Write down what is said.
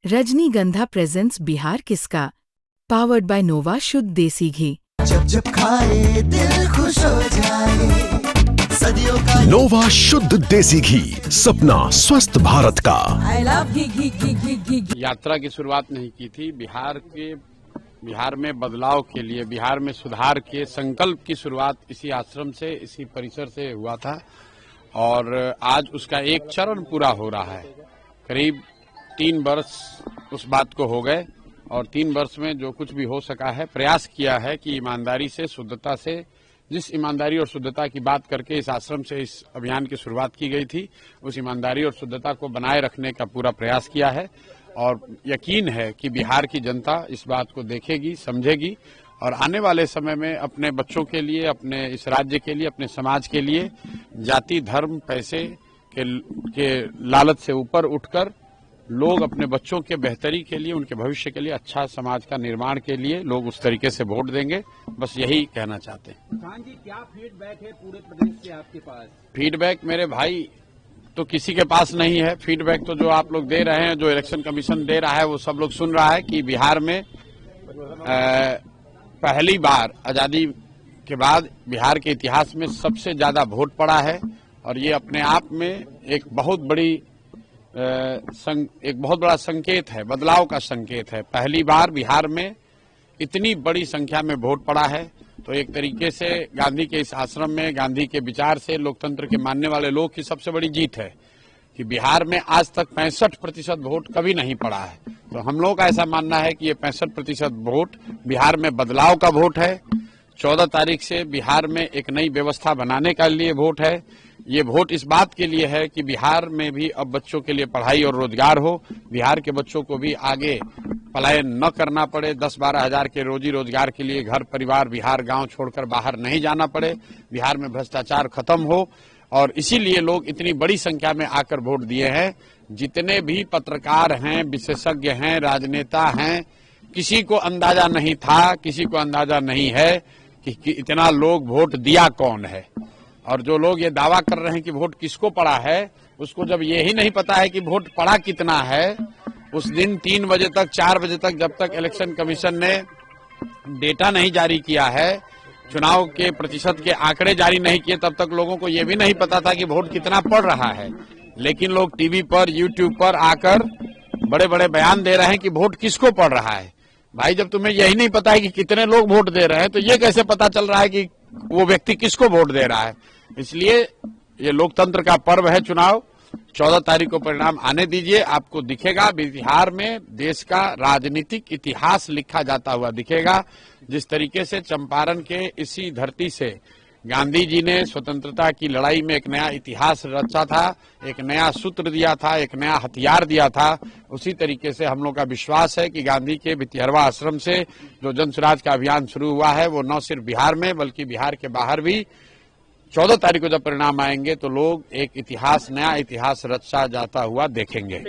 रजनीगंधा प्रेजेंट्स बिहार किसका, powered by नोवा शुद्ध देसी घी। जब जब खाए दिल खुश हो जाए, सदियों का नोवा शुद्ध देसी घी, सपना स्वस्थ भारत का। I love घी। यात्रा की शुरुआत नहीं की थी। बिहार में बदलाव के लिए, बिहार में सुधार के संकल्प की शुरुआत इसी आश्रम से, इसी परिसर से हुआ था और आज उसका एक चरण पूरा हो रहा है। करीब 3 वर्ष उस बात को हो गए और 3 वर्ष में जो कुछ भी हो सका है, प्रयास किया है कि ईमानदारी से, शुद्धता से, जिस ईमानदारी और शुद्धता की बात करके इस आश्रम से इस अभियान की शुरुआत की गई थी, उस ईमानदारी और शुद्धता को बनाए रखने का पूरा प्रयास किया है और यकीन है कि बिहार की जनता इस बात को देखेगी, समझेगी और आने वाले समय में अपने बच्चों के लिए, अपने इस राज्य के लिए, अपने समाज के लिए जाति, धर्म, पैसे के लालच से ऊपर उठकर लोग अपने बच्चों के बेहतरी के लिए, उनके भविष्य के लिए, अच्छा समाज का निर्माण के लिए लोग उस तरीके से वोट देंगे। बस यही कहना चाहते हैं। खान जी, क्या फीडबैक है पूरे प्रदेश से आपके पास? फीडबैक मेरे भाई तो किसी के पास नहीं है। फीडबैक तो जो आप लोग दे रहे हैं, जो इलेक्शन कमीशन दे रहा है, वो सब लोग सुन रहा है कि बिहार में पहली बार आजादी के बाद बिहार के इतिहास में सबसे ज्यादा वोट पड़ा है और ये अपने आप में एक बहुत बड़ा संकेत है, बदलाव का संकेत है। पहली बार बिहार में इतनी बड़ी संख्या में वोट पड़ा है, तो एक तरीके से गांधी के इस आश्रम में, गांधी के विचार से, लोकतंत्र के मानने वाले लोग की सबसे बड़ी जीत है कि बिहार में आज तक 65% वोट कभी नहीं पड़ा है। तो हम लोग का ऐसा मानना है कि ये 65% वोट बिहार में बदलाव का वोट है। 14 तारीख से बिहार में एक नई व्यवस्था बनाने के लिए वोट है। ये वोट इस बात के लिए है कि बिहार में भी अब बच्चों के लिए पढ़ाई और रोजगार हो, बिहार के बच्चों को भी आगे पलायन न करना पड़े, 10-12 हजार के रोजी रोजगार के लिए घर परिवार, बिहार गांव छोड़कर बाहर नहीं जाना पड़े, बिहार में भ्रष्टाचार खत्म हो और इसीलिए लोग इतनी बड़ी संख्या में आकर वोट दिए हैं। जितने भी पत्रकार हैं, विशेषज्ञ हैं, राजनेता हैं, किसी को अंदाजा नहीं था, किसी को अंदाजा नहीं है कि इतना लोग वोट दिया कौन है। और जो लोग ये दावा कर रहे हैं कि वोट किसको पड़ा है, उसको जब ये ही नहीं पता है कि वोट पड़ा कितना है, उस दिन 3 बजे तक, 4 बजे तक, जब तक इलेक्शन कमीशन ने डेटा नहीं जारी किया है, चुनाव के प्रतिशत के आंकड़े जारी नहीं किए, तब तक लोगों को ये भी नहीं पता था कि वोट कितना पड़ रहा है। लेकिन लोग टीवी पर, यूट्यूब पर आकर बड़े बड़े बयान दे रहे हैं कि वोट किसको पड़ रहा है। भाई, जब तुम्हें यही नहीं पता है कि कितने लोग वोट दे रहे हैं, तो ये कैसे पता चल रहा है कि वो व्यक्ति किसको वोट दे रहा है। इसलिए ये लोकतंत्र का पर्व है चुनाव। 14 तारीख को परिणाम आने दीजिए, आपको दिखेगा बिहार में देश का राजनीतिक इतिहास लिखा जाता हुआ दिखेगा। जिस तरीके से चंपारण के इसी धरती से गांधी जी ने स्वतंत्रता की लड़ाई में एक नया इतिहास रचा था, एक नया सूत्र दिया था, एक नया हथियार दिया था, उसी तरीके से हम लोग का विश्वास है कि गांधी के भितिहरवा आश्रम से जो जन स्वराज का अभियान शुरू हुआ है, वो न सिर्फ बिहार में बल्कि बिहार के बाहर भी 14 तारीख को जब परिणाम आएंगे तो लोग एक इतिहास, नया इतिहास रचा जाता हुआ देखेंगे।